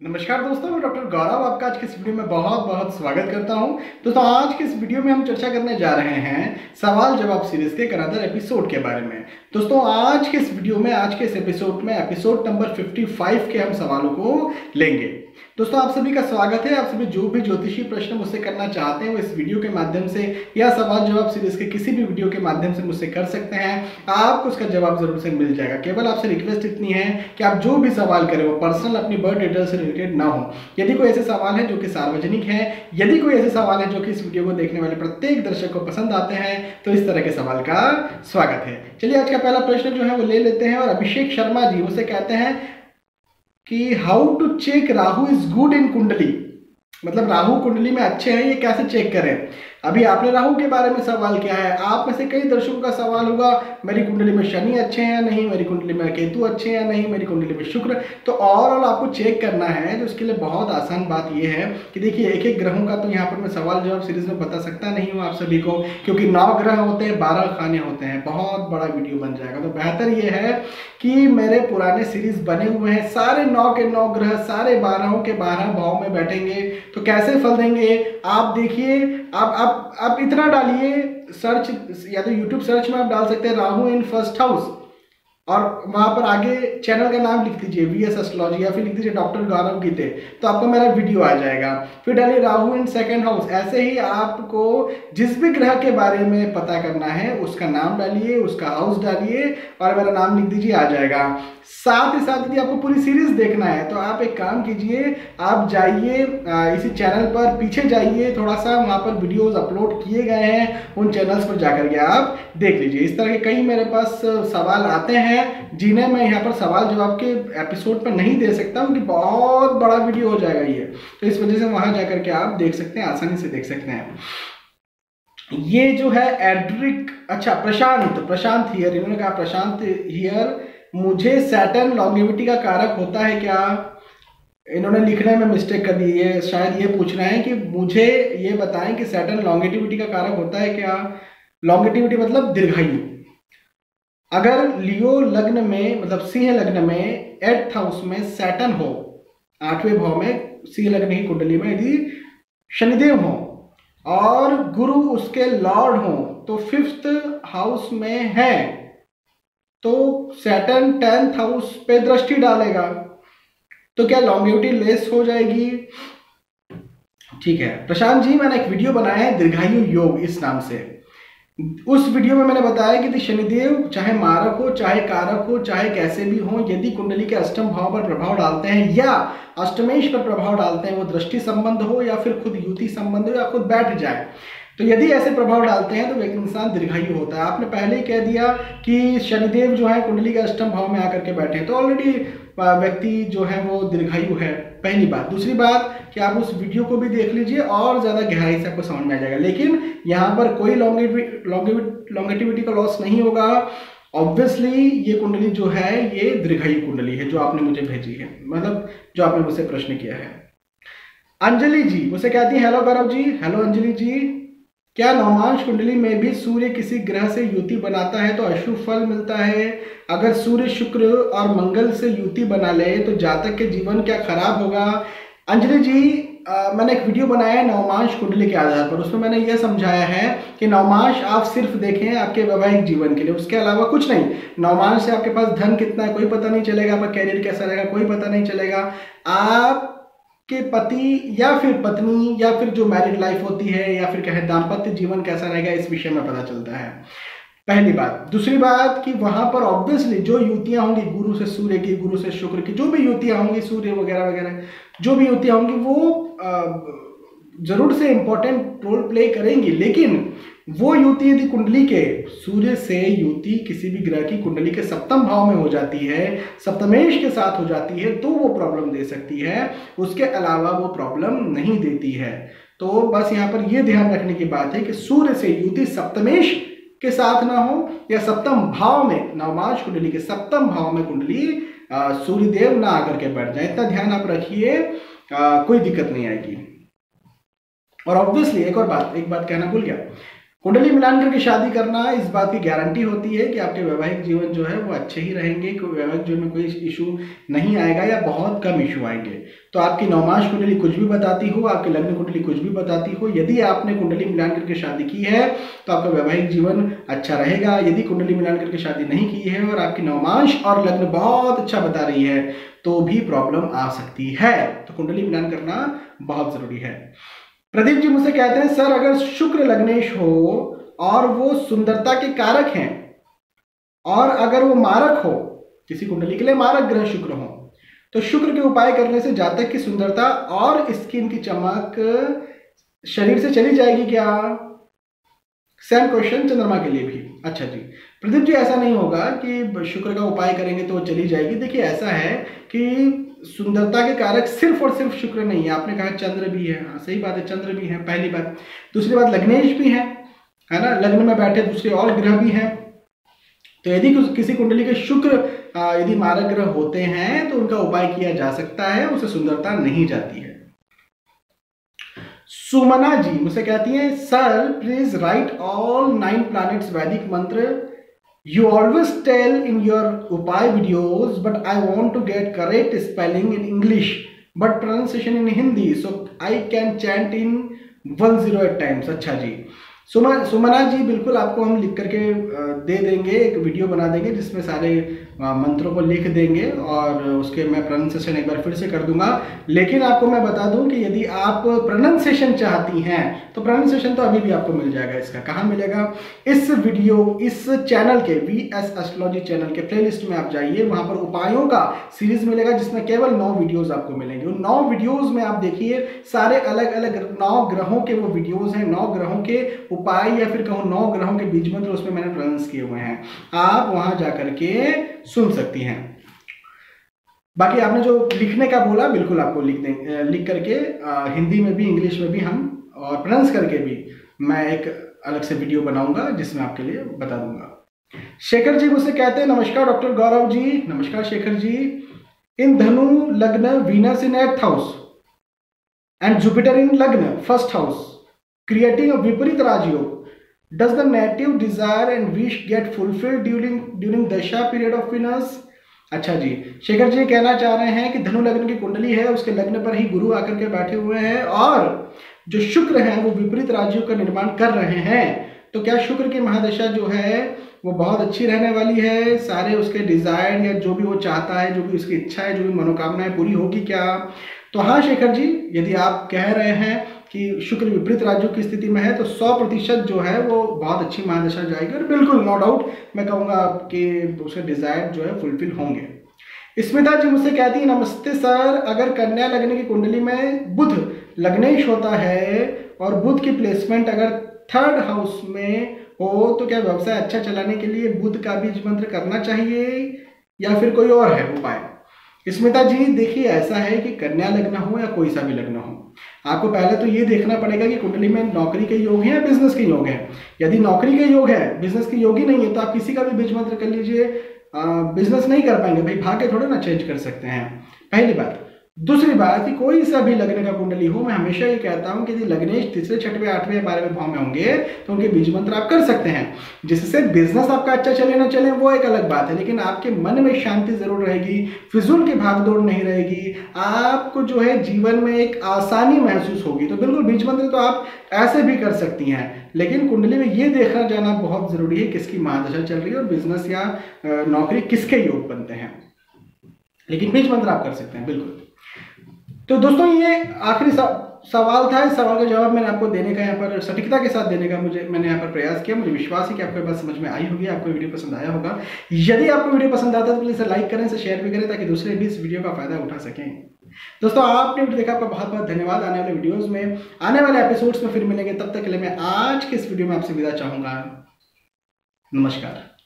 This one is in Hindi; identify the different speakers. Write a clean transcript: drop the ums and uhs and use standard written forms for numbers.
Speaker 1: नमस्कार दोस्तों, मैं डॉक्टर गौरव आपका आज के इस वीडियो में बहुत बहुत स्वागत करता हूं। दोस्तों, आज के इस वीडियो में हम चर्चा करने जा रहे हैं सवाल जवाब सीरीज के एक अनदर एपिसोड के बारे में। दोस्तों, आज के इस वीडियो में, आज के इस एपिसोड में एपिसोड नंबर 55 के हम सवालों को लेंगे। दोस्तों, आप सभी का स्वागत है। आप सभी जो भी ज्योतिषी प्रश्न मुझसे करना चाहते हैं वो इस वीडियो के माध्यम से या सवाल जवाब सीरीज के किसी भी वीडियो के माध्यम से मुझसे कर सकते हैं। आपको उसका जवाब जरूर से मिल जाएगा। केवल आपसे रिक्वेस्ट इतनी है कि आप जो भी सवाल करें वो पर्सनल, अपनी बर्थ डिटेल से रिलेटेड ना हो। यदि कोई ऐसे सवाल है जो कि सार्वजनिक है, यदि कोई ऐसे सवाल है जो कि इस वीडियो को देखने वाले प्रत्येक दर्शक को पसंद आते हैं, तो इस तरह के सवाल का स्वागत है। चलिए, आज का पहला प्रश्न जो है वो ले लेते हैं। और अभिषेक शर्मा जी मुझसे कहते हैं कि how to check Rahu is good in kundli, मतलब राहु कुंडली में अच्छे हैं, ये कैसे चेक करें। अभी आपने राहु के बारे में सवाल किया है। आप में से कई दर्शकों का सवाल होगा मेरी कुंडली में शनि अच्छे हैं या नहीं, मेरी कुंडली में केतु अच्छे हैं या नहीं, मेरी कुंडली में शुक्र। तो ओवरऑल आपको चेक करना है, तो उसके लिए बहुत आसान बात यह है कि देखिए, एक एक ग्रहों का तो यहाँ पर मैं सवाल जवाब सीरीज में बता सकता नहीं हूँ आप सभी को, क्योंकि 9 ग्रह होते हैं, 12 खाने होते हैं, बहुत बड़ा वीडियो बन जाएगा। तो बेहतर ये है कि मेरे पुराने सीरीज बने हुए हैं, सारे 9 के 9 ग्रह सारे 12 के 12 भाव में बैठेंगे तो कैसे फल देंगे आप देखिए। आप इतना डालिए सर्च, या तो यूट्यूब सर्च में आप डाल सकते हैं राहु इन फर्स्ट हाउस, और वहां पर आगे चैनल का नाम लिख दीजिए VS एस्ट्रोलॉजी, या फिर लिख दीजिए डॉक्टर गौरव गीते, तो आपको मेरा वीडियो आ जाएगा। फिर डालिए राहु इन सेकंड हाउस। ऐसे ही आपको जिस भी ग्रह के बारे में पता करना है उसका नाम डालिए, उसका हाउस डालिए और मेरा नाम लिख दीजिए, आ जाएगा। साथ ही साथ यदि आपको पूरी सीरीज देखना है तो आप एक काम कीजिए, आप जाइए इसी चैनल पर, पीछे जाइए थोड़ा सा, वहां पर वीडियोस अपलोड किए गए हैं, उन चैनल्स पर जाकर के आप देख लीजिए। इस तरह के कई मेरे पास सवाल आते हैं जिन्हें मैं यहाँ पर सवाल जवाब के एपिसोड पर नहीं दे सकता, क्योंकि बहुत बड़ा वीडियो हो जाएगा ये। तो इस वजह से वहां जाकर के आप देख सकते हैं, आसानी से देख सकते हैं। ये जो है एड्रिक, अच्छा प्रशांत हियर, इन्होंने कहा प्रशांत हियर, मुझे सैटर्न लॉन्गेविटी का कारक होता है क्या। इन्होंने लिखने में मिस्टेक कर दी है, शायद ये पूछ रहे हैं कि मुझे ये बताएं कि सैटर्न लॉन्गेटिविटी का कारक होता है क्या। लॉन्गेटिविटी मतलब दीर्घायु। अगर लियो लग्न में, मतलब सिंह लग्न में 8th हाउस में सैटर्न हो, 8वें भाव में सिंह लग्न की कुंडली में यदि शनिदेव हो और गुरु उसके लॉर्ड हो, तो 5th हाउस में है, तो सैटर्न 10th हाउस पे दृष्टि डालेगा, तो क्या लॉन्गेविटी लेस हो जाएगी। ठीक है प्रशांत जी, मैंने एक वीडियो बनाया है दीर्घायु योग इस नाम से। उस वीडियो में मैंने बताया कि शनिदेव चाहे मारक हो, चाहे कारक हो, चाहे कैसे भी हो, यदि कुंडली के अष्टम भाव पर प्रभाव डालते हैं या अष्टमेश पर प्रभाव डालते हैं, वो दृष्टि संबंध हो या फिर खुद युति संबंध हो या खुद बैठ जाए, तो यदि ऐसे प्रभाव डालते हैं तो व्यक्ति इंसान दीर्घायु होता है। आपने पहले ही कह दिया कि शनिदेव जो है कुंडली के अष्टम भाव में आकर के बैठे, तो ऑलरेडी व्यक्ति जो है वो दीर्घायु है, पहली बात। दूसरी बात कि आप उस वीडियो को भी देख लीजिए और ज्यादा गहराई से आपको समझ में आ जाएगा। लेकिन यहाँ पर कोई लॉन्गेटिविटी का लॉस नहीं होगा। ऑब्वियसली ये कुंडली जो है ये दीर्घायु कुंडली है जो आपने मुझे भेजी है, मतलब जो आपने मुझसे प्रश्न किया है। अंजलि जी मुझसे कहती है हेलो गौरव जी। हेलो अंजलि जी, क्या नवमांश कुंडली में भी सूर्य किसी ग्रह से युति बनाता है तो अशुभ फल मिलता है। अगर सूर्य शुक्र और मंगल से युति बना ले तो जातक के जीवन क्या खराब होगा। अंजलि जी, मैंने एक वीडियो बनाया है नवमांश कुंडली के आधार पर, उसमें मैंने यह समझाया है कि नवमांश आप सिर्फ देखें आपके वैवाहिक जीवन के लिए, उसके अलावा कुछ नहीं। नवमांश से आपके पास धन कितना है कोई पता नहीं चलेगा, आपका कैरियर कैसा रहेगा कोई पता नहीं चलेगा, आप के पति या फिर पत्नी या फिर जो मैरिड लाइफ होती है या फिर कहे दाम्पत्य जीवन कैसा रहेगा, इस विषय में पता चलता है, पहली बात। दूसरी बात कि वहां पर ऑब्वियसली जो युतियां होंगी गुरु से सूर्य की, गुरु से शुक्र की, जो भी युतियां होंगी, सूर्य वगैरह वगैरह जो भी युतियां होंगी वो जरूर से इंपॉर्टेंट रोल प्ले करेंगी। लेकिन वो युति यदि कुंडली के सूर्य से युति किसी भी ग्रह की कुंडली के सप्तम भाव में हो जाती है, सप्तमेश के साथ हो जाती है, तो वो प्रॉब्लम दे सकती है, उसके अलावा वो प्रॉब्लम नहीं देती है। तो बस यहाँ पर ये ध्यान रखने की बात है कि सूर्य से युति सप्तमेश के साथ ना हो या सप्तम भाव में, नवमांश कुंडली के सप्तम भाव में कुंडली सूर्यदेव ना आकर के बैठ जाए, इतना ध्यान आप रखिए, कोई दिक्कत नहीं आएगी। और ऑब्वियसली एक बात कहना भूल गया, कुंडली मिलान करके शादी करना इस बात की गारंटी होती है कि आपके वैवाहिक जीवन जो है वो अच्छे ही रहेंगे, कोई वैवाहिक जीवन में कोई इशू नहीं आएगा या बहुत कम इशू आएंगे। तो आपकी नवमाश कुंडली कुछ भी बताती हो, आपकी लग्न कुंडली कुछ भी बताती हो, यदि आपने कुंडली मिलान करके शादी की है तो आपका वैवाहिक जीवन अच्छा रहेगा। यदि कुंडली मिलान करके शादी नहीं की है और आपकी नवमाश और लग्न बहुत अच्छा बता रही है तो भी प्रॉब्लम आ सकती है। तो कुंडली मिलान करना बहुत जरूरी है। प्रदीप जी मुझसे कहते हैं सर, अगर शुक्र लग्नेश हो और वो सुंदरता के कारक हैं और अगर वो मारक हो, किसी कुंडली के लिए मारक ग्रह शुक्र हो, तो शुक्र के उपाय करने से जातक की सुंदरता और स्किन की चमक शरीर से चली जाएगी क्या? सेम क्वेश्चन चंद्रमा के लिए भी। अच्छा जी प्रदीप जी, ऐसा नहीं होगा कि शुक्र का उपाय करेंगे तो वो चली जाएगी। देखिए ऐसा है कि सुंदरता के कारक सिर्फ और सिर्फ शुक्र नहीं है। आपने कहा चंद्र भी है, हाँ सही बात है, चंद्र भी है पहली बात। दूसरी बात लग्नेश भी है ना, लग्न में बैठे दूसरे और ग्रह भी हैं। तो यदि किसी कुंडली के शुक्र यदि मारक ग्रह होते हैं तो उनका उपाय किया जा सकता है, उससे सुंदरता नहीं जाती है। सुमना जी मुझसे कहती हैं sir please right all 9 planets वैदिक मंत्र you always tell in your upay videos, but I want to get correct spelling in English but pronunciation in Hindi so I can chant in 108 times। अच्छा जी सुमना जी, बिल्कुल आपको हम लिख करके दे देंगे, एक वीडियो बना देंगे जिसमें सारे मंत्रों को लिख देंगे और उसके मैं प्रोनाउंसिएशन एक बार फिर से कर दूंगा। लेकिन आपको मैं बता दूं कि यदि आप प्रोनाउंसिएशन चाहती हैं तो प्रोनाउंसिएशन तो अभी भी आपको मिल जाएगा। इसका कहाँ मिलेगा? इस वीडियो, इस चैनल के VS एस्ट्रोलॉजी चैनल के प्लेलिस्ट में आप जाइए, वहां पर उपायों का सीरीज मिलेगा जिसमें केवल 9 वीडियोज आपको मिलेंगे। उन 9 वीडियोज में आप देखिए सारे अलग अलग 9 ग्रहों के वो वीडियोज हैं, 9 ग्रहों के उपाय या फिर कहूँ 9 ग्रहों के बीज मंत्र उसमें मैंने प्रोनाउंस किए हुए हैं, आप वहां जाकर के सुन सकती हैं। बाकी आपने जो लिखने का बोला बिल्कुल आपको लिख करके हिंदी में भी इंग्लिश में भी हम और प्रोनाउंस करके भी मैं एक अलग से वीडियो बनाऊंगा जिसमें आपके लिए बता दूंगा। शेखर जी मुझसे कहते हैं नमस्कार डॉक्टर गौरव जी। नमस्कार शेखर जी। इन धनु लग्न Venus in 8th house and Jupiter in लग्न 1st हाउस creating a विपरीत राजयोग, does the native desire and wish get fulfilled during दशा पीरियड ऑफ Venus? अच्छा जी शेखर जी कहना चाह रहे हैं कि धनु लग्न की कुंडली है, उसके लग्न पर ही गुरु आकर के बैठे हुए हैं और जो शुक्र है वो विपरीत राजयोग का निर्माण कर रहे हैं। तो क्या शुक्र की महादशा जो है वो बहुत अच्छी रहने वाली है? सारे उसके डिजायर या जो भी वो चाहता है, जो भी उसकी इच्छा है, जो भी मनोकामनाएं पूरी होगी क्या? तो हाँ शेखर जी, यदि आप कह रहे हैं कि शुक्र विपरीत राजयोग की स्थिति में है तो 100% जो है वो बहुत अच्छी महादशा जाएगी और बिल्कुल नो डाउट मैं कहूँगा कि उसके डिजायर जो है फुलफिल होंगे। स्मिता जी मुझसे कहती है नमस्ते सर, अगर कन्या लग्न की कुंडली में बुध लग्नेश होता है और बुध की प्लेसमेंट अगर 3rd हाउस में हो तो क्या व्यवसाय अच्छा चलाने के लिए बुध का बीज मंत्र करना चाहिए या फिर कोई और है उपाय? स्मिता जी देखिए ऐसा है कि कन्या लग्न हो या कोई सा भी लग्न हो, आपको पहले तो ये देखना पड़ेगा कि कुंडली में नौकरी के योग हैं या बिजनेस के योग हैं। यदि नौकरी के योग है, बिजनेस के योग ही नहीं है तो आप किसी का भी बीज मंत्र कर लीजिए, बिजनेस नहीं कर पाएंगे भाई, भाग्य थोड़ा ना चेंज कर सकते हैं, पहली बात। दूसरी बात कि कोई सा भी लग्न का कुंडली हो, मैं हमेशा ये कहता हूं कि यदि लग्नेश 3रे 6वें 8वें 12वें भाव में होंगे तो उनके बीज मंत्र आप कर सकते हैं, जिससे बिजनेस आपका अच्छा चले ना चले वो एक अलग बात है, लेकिन आपके मन में शांति जरूर रहेगी, फिजूल की भागदौड़ नहीं रहेगी, आपको जो है जीवन में एक आसानी महसूस होगी। तो बिल्कुल बीज मंत्र तो आप ऐसे भी कर सकती हैं, लेकिन कुंडली में ये देखना जाना बहुत जरूरी है किसकी महादशा चल रही है और बिजनेस या नौकरी किसके योग बनते हैं, लेकिन बीज मंत्र आप कर सकते हैं बिल्कुल। तो दोस्तों ये आखिरी सवाल था, इस सवाल का जवाब मैंने आपको देने का यहाँ पर सटीकता के साथ देने का मैंने यहाँ पर प्रयास किया। मुझे विश्वास है कि आपको बात समझ में आई होगी, आपको वीडियो पसंद आया होगा। यदि आपको वीडियो पसंद आता है तो प्लीज लाइक करें, इसे शेयर भी करें ताकि दूसरे भी इस वीडियो का फायदा उठा सकें। दोस्तों आपने वीडियो देखा, आपका बहुत बहुत धन्यवाद। आने वाले वीडियोज में, आने वाले एपिसोड्स में फिर मिलेंगे, तब तक के लिए मैं आज के इस वीडियो में आपसे विदा चाहूंगा। नमस्कार।